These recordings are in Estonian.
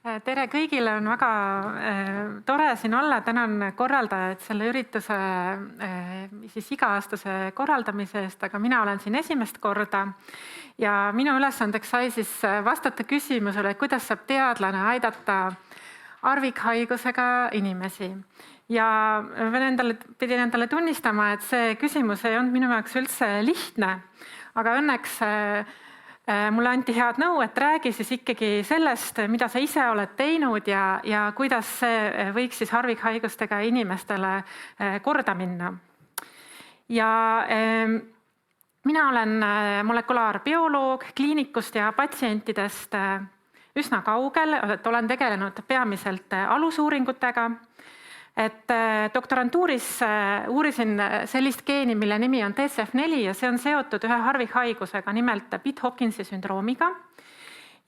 Tere kõigile, on väga tore siin olla. Tänan korraldajaid selle ürituse siis iga-aastase korraldamise eest, aga mina olen siin esimest korda ja minu ülesandeks sai siis vastata küsimusele, kuidas saab teadlane aidata harvikhaigusega inimesi. Ja pidin endale tunnistama, et see küsimus ei olnud minu jaoks üldse lihtne, aga õnneks mulle anti head nõu, et räägi siis ikkagi sellest, mida sa ise oled teinud ja kuidas see võiks siis harvikhaigustega inimestele korda minna. Ja mina olen molekulaarbioloog, kliinikust ja patsientidest üsna kaugel, et olen tegelenud peamiselt alusuuringutega. Et doktorantuuris uurisin sellist geeni, mille nimi on TCF4 ja see on seotud ühe harvikhaigusega, nimelt Pitt-Hopkinsi sündroomiga.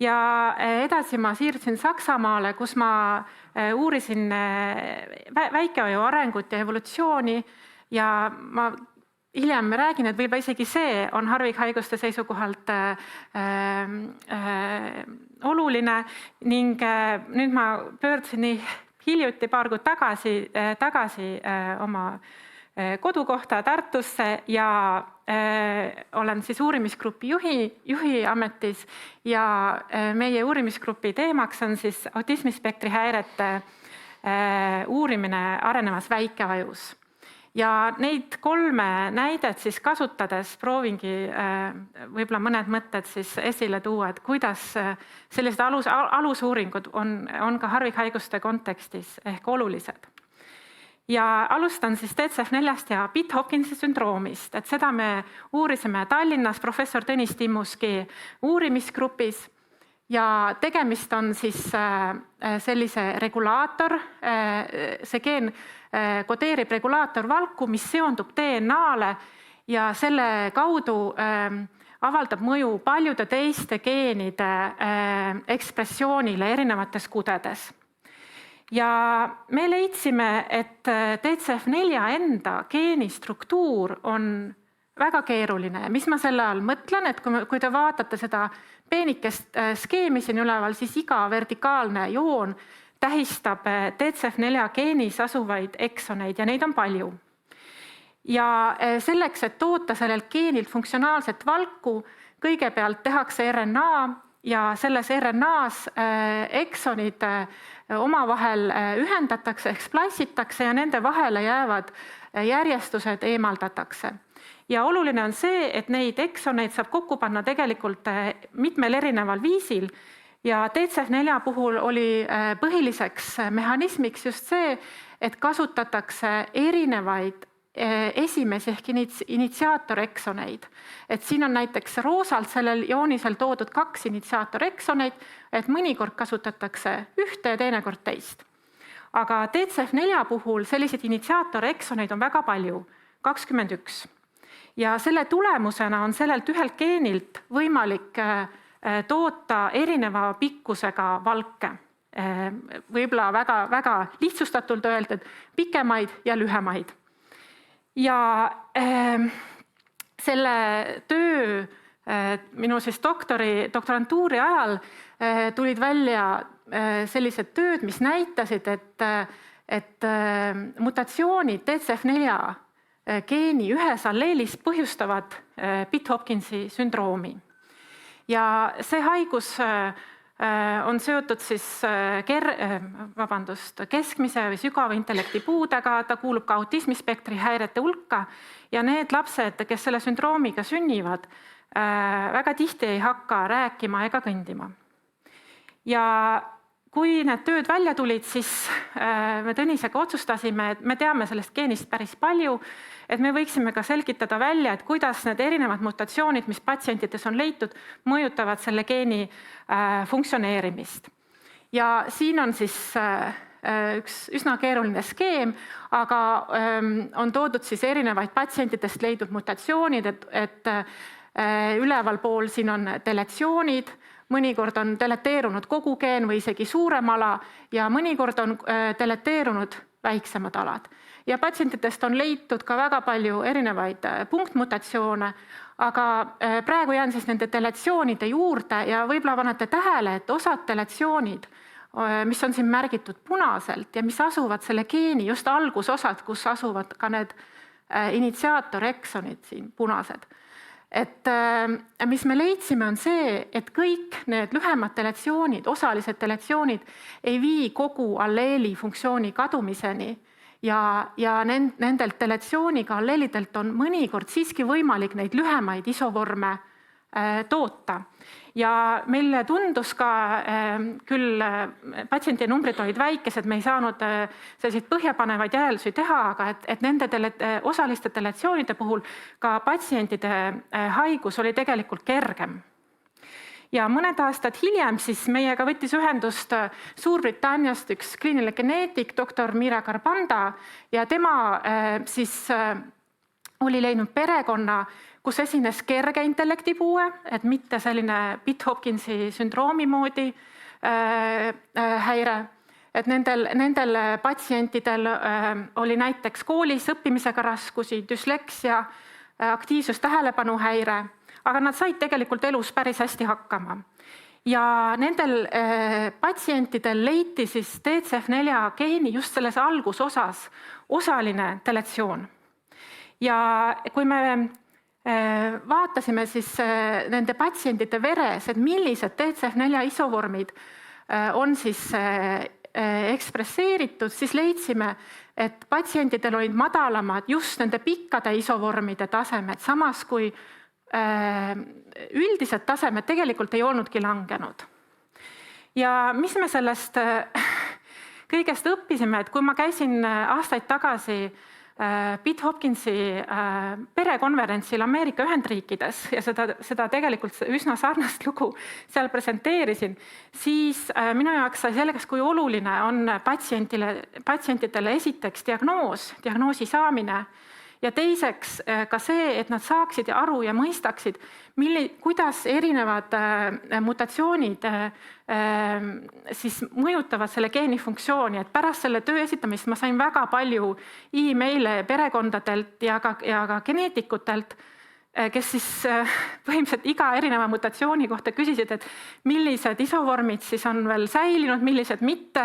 Ja edasi ma siirdusin Saksamaale, kus ma uurisin väikeaju arengut ja evolutsiooni ja ma hiljem räägin, et võib-olla isegi see on harvikhaiguste seisukohalt oluline ning nüüd ma pöördusin hiljuti paar kuud tagasi oma kodukohta Tartusse ja olen siis uurimisgrupi juhi ametis ja meie uurimisgrupi teemaks on siis autismispektri häirete uurimine arenevas väikeajus. Ja neid 3 näidet siis kasutades proovingi võib-olla mõned mõtted siis esile tuua, et kuidas sellised alusuuringud on ka harvikhaiguste kontekstis ehk olulised. Ja alustan siis TCF4 ja Pitt-Hopkinsi sündroomist, et seda me uurisime Tallinnas professor Tõnis Timmuski uurimisgrupis. Ja tegemist on siis sellise regulaator, see geen kodeerib regulaatorvalku, mis seondub DNA-le ja selle kaudu avaldab mõju paljude teiste geenide ekspressioonile erinevates kudedes. Ja me leidsime, et TCF4 enda geenistruktuur on väga keeruline. Mis ma selle all mõtlen, et kui te vaatate seda peenikest skeemi siin üleval, siis iga vertikaalne joon tähistab TCF4 geenis asuvaid eksoneid ja neid on palju. Ja selleks, et toota sellelt geenilt funktsionaalset valku, kõigepealt tehakse RNA ja selles RNA-s eksonid omavahel ühendatakse ehk splice'itakse ja nende vahele jäävad järjestused eemaldatakse. Ja oluline on see, et neid eksoneid saab kokku panna tegelikult mitmel erineval viisil ja TCF4 puhul oli põhiliseks mehhanismiks just see, et kasutatakse erinevaid esimesi ehk initsiaatoreksoneid. Et siin on näiteks roosalt sellel joonisel toodud 2 initsiaatoreksoneid, et mõnikord kasutatakse ühte ja teinekord teist. Aga TCF4 puhul selliseid initsiaatoreksoneid on väga palju, 21. Ja selle tulemusena on sellelt ühelt geenilt võimalik toota erineva pikkusega valke. Võib-olla väga lihtsustatult öeldud, pikemaid ja lühemaid. Ja selle töö minu siis doktorantuuri ajal tulid välja sellised tööd, mis näitasid, et mutatsioonid TCF4 geeni ühes alleelis põhjustavad Pitt-Hopkinsi sündroomi. Ja see haigus on seotud siis keskmise või sügava intellektipuudega, ta kuulub ka autismispektri häirete hulka ja need lapsed, kes selle sündroomiga sünnivad, väga tihti ei hakka rääkima ega kõndima. Ja kui need tööd välja tulid, siis me Tõnisega otsustasime, et me teame sellest geenist päris palju, et me võiksime ka selgitada välja, et kuidas need erinevad mutatsioonid, mis patsientides on leitud, mõjutavad selle geeni funktsioneerimist. Ja siin on siis üks üsna keeruline skeem, aga on toodud siis erinevaid patsientidest leidnud mutatsioonid, et üleval pool siin on deletsioonid, mõnikord on deleteerunud kogu geen või isegi suurem ala ja mõnikord on deleteerunud väiksemad alad. Ja patsientidest on leitud ka väga palju erinevaid punktmutatsioone, aga praegu jään siis nende deletsioonide juurde ja võib-olla panete tähele, et osad deletsioonid mis on siin märgitud punaselt ja mis asuvad selle geeni just algusosad, kus asuvad ka need initsiaatoreksonid siin punased. Et mis me leidsime on see, et kõik need lühemad deletsioonid, osalised deletsioonid ei vii kogu alleeli funktsiooni kadumiseni ja nendelt deletsiooniga alleelidelt on mõnikord siiski võimalik neid lühemaid isovorme toota. Ja meile tundus ka, küll patsientide numbrid olid väikesed, me ei saanud selliseid põhjapanevaid järeldusi teha, aga et nende osaliste deletsioonide puhul ka patsientide haigus oli tegelikult kergem. Ja mõned aastad hiljem siis meiega võttis ühendust Suurbritanniast üks kliiniline geneetik, doktor Mira Karbanda, ja tema siis oli leidnud perekonna, kus esines kerge intellektipuue, et mitte selline Pitt-Hopkinsi sündroomi moodi häire. Et nendel patsientidel oli näiteks koolis õppimisega raskusi, düsleksia, aktiivsus tähelepanuhäire, aga nad said tegelikult elus päris hästi hakkama. Ja nendel patsientidel leiti siis TCF4 geeni just selles algusosas osaline deletsioon. Ja kui me vaatasime siis nende patsientide veres, et millised TCF4 isovormid on siis ekspresseeritud, siis leidsime, et patsientidel olid madalamad just nende pikkade isovormide tasemed, samas kui üldised tasemed tegelikult ei olnudki langenud. Ja mis me sellest kõigest õppisime, et kui ma käisin aastaid tagasi Pitt-Hopkinsi perekonverentsil Ameerika Ühendriikides ja seda tegelikult üsna sarnast lugu seal presenteerisin, siis minu jaoks sai selgeks, kui oluline on patsientidele esiteks diagnoosi saamine ja teiseks ka see, et nad saaksid aru ja mõistaksid, kuidas erinevad mutatsioonid siis mõjutavad selle geeni funktsiooni. Et pärast selle töö esitamist ma sain väga palju e-maile perekondadelt ja ka geneetikutelt, kes siis põhimõtteliselt iga erineva mutatsiooni kohta küsisid, et millised isovormid siis on veel säilinud, millised mitte.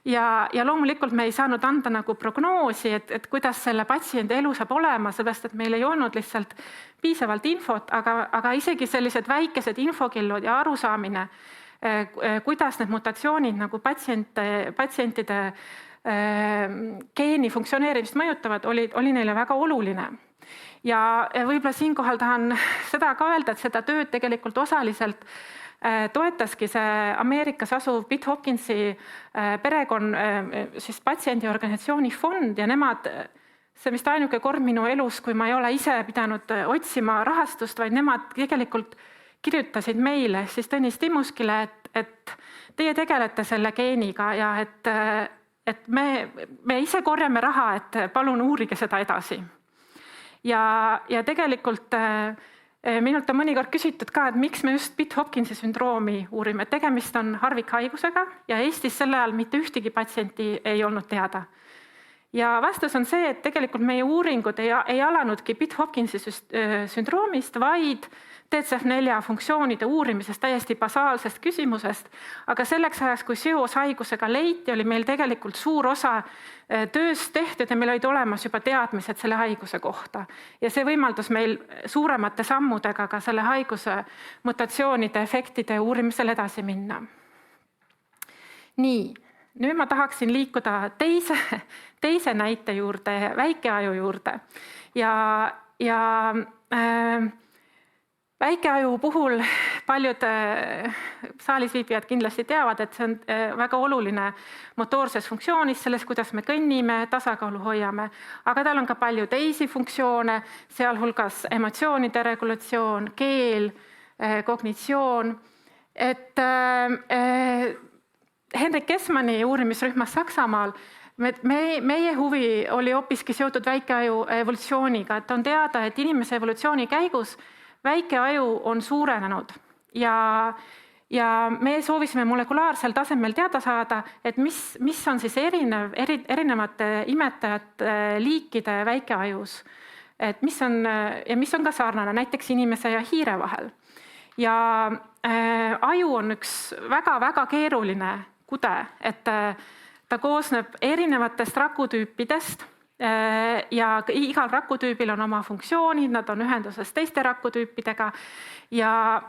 Ja loomulikult me ei saanud anda nagu prognoosi, et kuidas selle patsiendi elu saab olema, sellepärast et meil ei olnud lihtsalt piisavalt infot, aga isegi sellised väikesed infokillud ja arusaamine, kuidas need mutatsioonid nagu patsientide geeni funktsioneerimist mõjutavad, oli neile väga oluline. Ja võib-olla siinkohal tahan seda ka öelda, et seda tööd tegelikult osaliselt toetaski see Ameerikas asuv Pitt-Hopkinsi siis patsiendiorganisatsiooni fond ja nemad, see vist ainuke kord minu elus, kui ma ei ole ise pidanud otsima rahastust, vaid nemad tegelikult kirjutasid meile siis Tõnis Timmuskile, et teie tegelete selle geeniga ja et me ise korjame raha, et palun uurige seda edasi. Ja tegelikult minult on mõnikord küsitud ka, et miks me just Pitt-Hopkinsi sündroomi uurime. Tegemist on harvikhaigusega ja Eestis selle ajal mitte ühtegi patsienti ei olnud teada. Ja vastus on see, et tegelikult meie uuringud ei alanudki Pitt-Hopkinsi sündroomist, vaid TCF4 funktsioonide uurimisest täiesti basaalsest küsimusest, aga selleks ajaks, kui seos haigusega leiti, oli meil tegelikult suur osa tööst tehtud ja meil olid olemas juba teadmised selle haiguse kohta. Ja see võimaldas meil suuremate sammudega ka selle haiguse mutatsioonide efektide uurimisel edasi minna. Nii, nüüd ma tahaksin liikuda teise näite juurde, väikeaju juurde. Ja väikeaju puhul paljud saalis viibijad kindlasti teavad, et see on väga oluline motoorses funktsioonis, selles, kuidas me kõnnime, tasakaalu hoiame. Aga tal on ka palju teisi funktsioone, sealhulgas emotsioonide regulatsioon, keel, kognitsioon. Et Henrik Kessmanni uurimisrühmas Saksamaal meie huvi oli hoopiski seotud väikeaju evolutsiooniga, et on teada, et inimese evolutsiooni käigus väikeaju on suurenenud ja me soovisime molekulaarsel tasemel teada saada, et mis on siis erinevate imetajate liikide väikeajus, et mis on ka sarnane näiteks inimese ja hiire vahel. Ja aju on üks väga-väga keeruline kude, et ta koosneb erinevatest rakutüüpidest ja igal rakutüübil on oma funktsioonid, nad on ühenduses teiste rakutüüpidega ja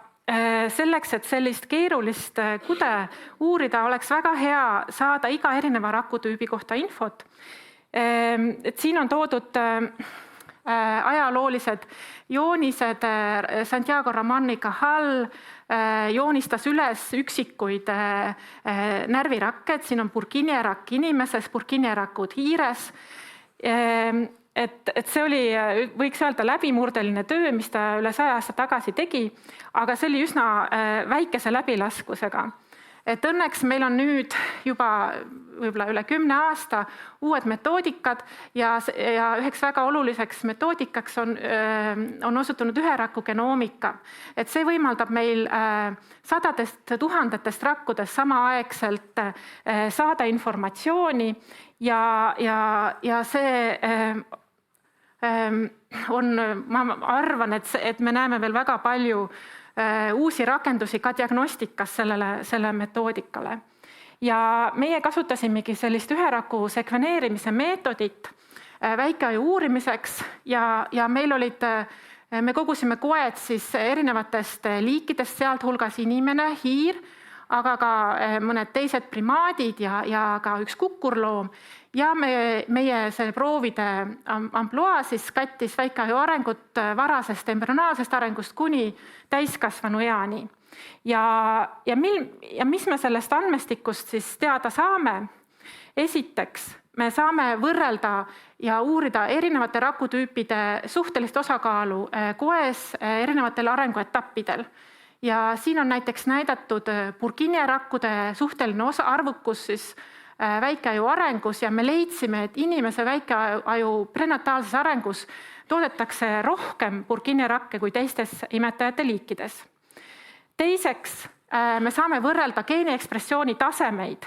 selleks, et sellist keerulist kude uurida, oleks väga hea saada iga erineva rakutüübi kohta infot. Et siin on toodud ajaloolised joonised. Santiago Ramón y Cajal joonistas üles üksikuid närvirakke, et siin on Purkinje-rakk inimeses, Purkinje-rakud hiires. Et see oli, võiks öelda, läbimurdeline töö, mis ta üle 100 aasta tagasi tegi, aga see oli üsna väikese läbilaskusega. Et õnneks meil on nüüd juba võib-olla üle 10 aasta uued metoodikad ja üheks väga oluliseks metoodikaks on osutunud üheraku genoomika. Et see võimaldab meil sadadest tuhandetest rakkudest samaaegselt saada informatsiooni ja see on, ma arvan, et me näeme veel väga palju uusi rakendusi ka diagnostikas selle metoodikale. Ja meie kasutasimegi sellist üheraku sekveneerimise meetodit väikeaju uurimiseks ja me kogusime koed siis erinevatest liikidest, sealt hulgas inimene, hiir, aga ka mõned teised primaadid ja ka üks kukurloom. Ja meie see proovide ampluaa siis kattis väikeaju arengut varasest embrüonaalsest arengust kuni täiskasvanu eani. Ja mis me sellest andmestikust siis teada saame? Esiteks, me saame võrrelda ja uurida erinevate rakutüüpide suhtelist osakaalu koes erinevatel arenguetappidel. Ja siin on näiteks näidatud Purkinje-rakkude suhteline arvukus siis väikeaju arengus ja me leidsime, et inimese väikeaju prenataalses arengus toodetakse rohkem Purkinje-rakke kui teistes imetajate liikides. Teiseks, me saame võrrelda geeniekspressiooni tasemeid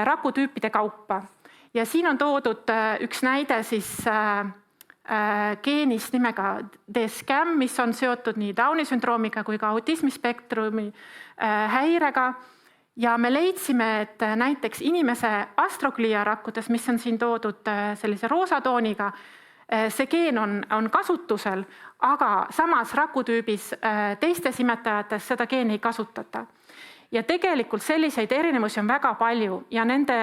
rakutüüpide kaupa ja siin on toodud üks näide siis geenist nimega DSCAM, mis on seotud nii Downi sündroomiga kui ka autismispektrumi häirega. Ja me leidsime, et näiteks inimese astrogliarakkudes, mis on siin toodud sellise roosatooniga, see geen on kasutusel, aga samas rakutüübis teistes imetajates seda geeni ei kasutata. Ja tegelikult selliseid erinevusi on väga palju ja nende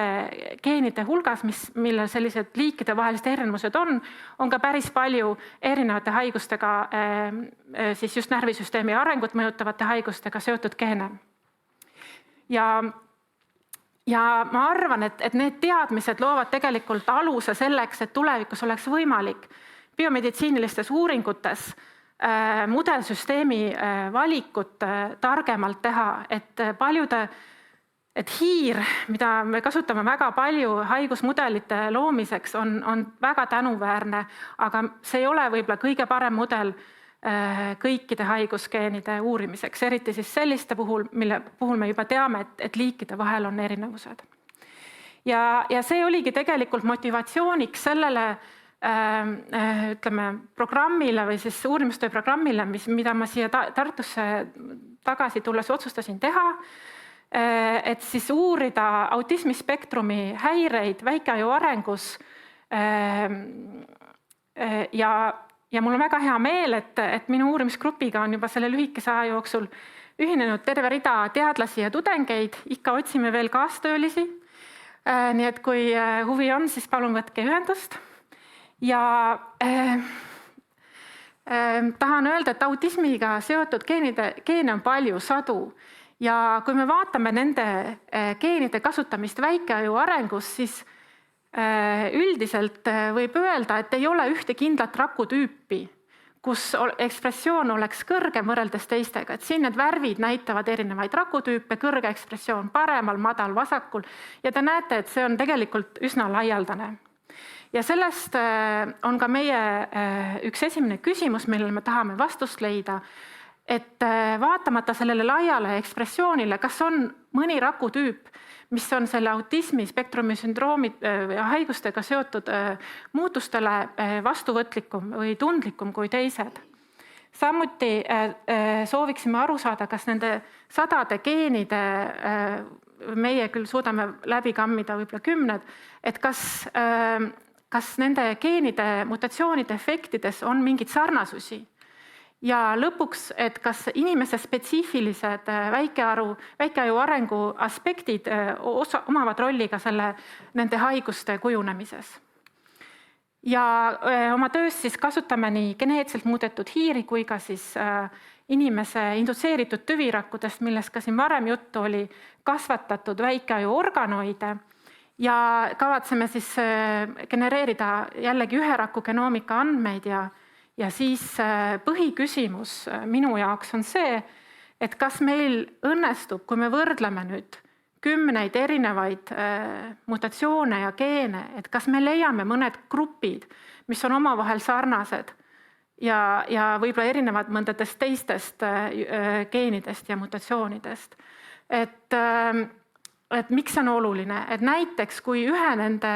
geenide hulgas, millel sellised liikide vahelised erinevused on ka päris palju erinevate haigustega, siis just närvisüsteemi arengut mõjutavate haigustega seotud geene. Ja ma arvan, et need teadmised loovad tegelikult aluse selleks, et tulevikus oleks võimalik biomeditsiinilistes uuringutes mudelsüsteemi valikut targemalt teha, et hiir, mida me kasutame väga palju haigusmudelite loomiseks, on väga tänuväärne, aga see ei ole võib-olla kõige parem mudel kõikide haigusgeenide uurimiseks, eriti siis selliste puhul, mille puhul me juba teame, et liikide vahel on erinevused. Ja see oligi tegelikult motivatsiooniks sellele programmile või siis uurimustöö programmile, mida ma siia Tartusse tagasi tulles otsustasin teha, et siis uurida autismispektrumi häireid väikeaju arengus ja mul on väga hea meel, et minu uurimisgrupiga on juba selle lühikese aja jooksul ühinenud terve rida teadlasi ja tudengeid, ikka otsime veel kaastöölisi. Nii et kui huvi on, siis palun võtke ühendust. Ja tahan öelda, et autismiga seotud geene on palju, sadu. Ja kui me vaatame nende geenide kasutamist väikeaju arengus, siis üldiselt võib öelda, et ei ole ühte kindlat rakutüüpi, kus ekspressioon oleks kõrgem võrreldes teistega. Et siin need värvid näitavad erinevaid rakutüüpe, kõrge ekspressioon paremal, madal vasakul ja te näete, et see on tegelikult üsna laialdane. Ja sellest on ka meie üks esimene küsimus, millele me tahame vastust leida, et vaatamata sellele laiale ekspressioonile, kas on mõni rakutüüp, mis on selle autismi spektrumi sündroomi haigustega seotud muutustele vastuvõtlikum või tundlikum kui teised. Samuti sooviksime aru saada, kas nende sadade geenide meie küll suudame läbi kammida võib-olla 10, et kas nende geenide mutatsioonide efektides on mingeid sarnasusi. Ja lõpuks, et kas inimese spetsiifilised väikeaju arengu aspektid omavad rolli ka nende haiguste kujunemises. Ja oma töös siis kasutame nii geneetiliselt muudetud hiiri kui ka siis inimese indutseeritud tüvirakkudest, millest ka siin varem juttu oli, kasvatatud väikeaju organoide ja kavatseme siis genereerida jällegi ühe raku genoomika andmeid ja siis põhiküsimus minu jaoks on see, et kas meil õnnestub, kui me võrdleme nüüd 10 erinevaid mutatsioone ja geene, et kas me leiame mõned grupid, mis on omavahel sarnased ja võib-olla erinevad mõndadest teistest geenidest ja mutatsioonidest. Et miks see on oluline? Et näiteks kui ühe nende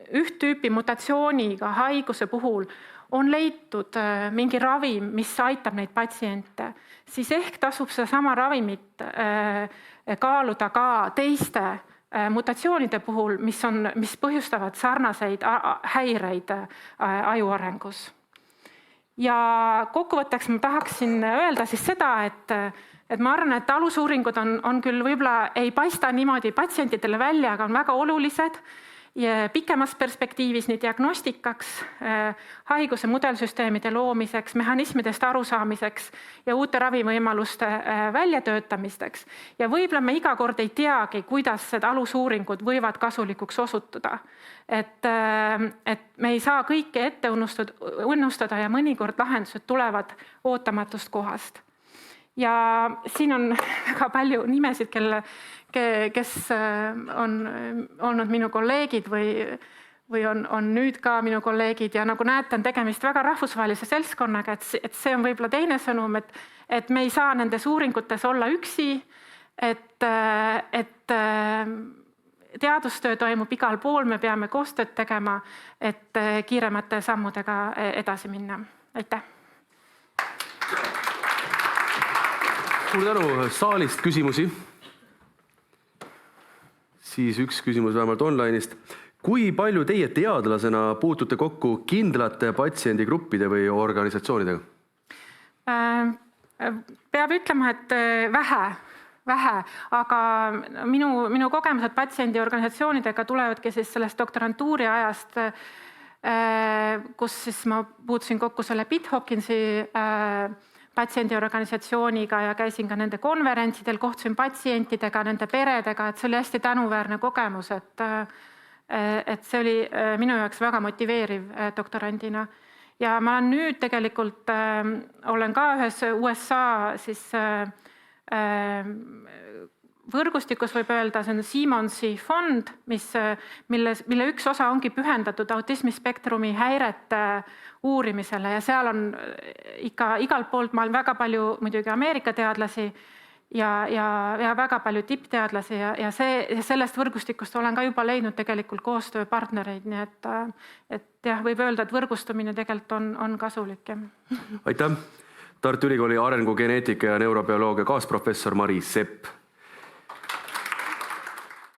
üht tüüpi mutatsiooniga haiguse puhul on leitud mingi ravim, mis aitab neid patsiente, siis ehk tasub sedasama ravimit kaaluda ka teiste mutatsioonide puhul, mis põhjustavad sarnaseid häireid aju arengus. Ja kokkuvõtteks ma tahaksin öelda siis seda, et ma arvan, et alusuuringud on küll võib-olla ei paista niimoodi patsientidele välja, aga on väga olulised ja pikemas perspektiivis nii diagnostikaks, haiguse mudelsüsteemide loomiseks, mehhanismidest arusaamiseks ja uute ravivõimaluste väljatöötamisteks. Ja võib-olla me iga kord ei teagi, kuidas alusuuringud võivad kasulikuks osutuda. Et me ei saa kõike ette unnustada ja mõnikord lahendused tulevad ootamatust kohast. Ja siin on väga palju nimesid, kes on olnud minu kolleegid või on nüüd ka minu kolleegid ja nagu näete, on tegemist väga rahvusvahelise seltskonnaga, et see on võib-olla teine sõnum, et me ei saa nendes uuringutes olla üksi, et teadustöö toimub igal pool, me peame koostööd tegema, et kiiremate sammudega edasi minna. Aitäh! Suur tänu, saalist küsimusi. Siis üks küsimus vähemalt online'ist. Kui palju teie teadlasena puutute kokku kindlate patsiendigruppide või organisatsioonidega? Peab ütlema, et vähe, aga minu kogemused patsiendiorganisatsioonidega tulevadki siis sellest doktorantuuri ajast, kus siis ma puutusin kokku selle Pitt Hawkinsi patsiendiorganisatsiooniga ja käisin ka nende konverentsidel, kohtusin patsientidega, nende peredega, et see oli hästi tänuväärne kogemus, et see oli minu jaoks väga motiveeriv doktorandina. Ja ma olen nüüd tegelikult, olen ka ühes USA siis võrgustikus võib öelda, see on Simonsi fond, mille üks osa ongi pühendatud autismispektrumi häirete uurimisele ja seal on ikka igalt poolt maailm väga palju muidugi Ameerika teadlasi ja väga palju tippteadlasi ja sellest võrgustikust olen ka juba leidnud tegelikult koostööpartnereid, nii et jah, võib öelda, et võrgustumine tegelikult on kasulik. Aitäh! Tartu Ülikooli arengugeneetika ja neurobioloogia kaasprofessor Mari Sepp.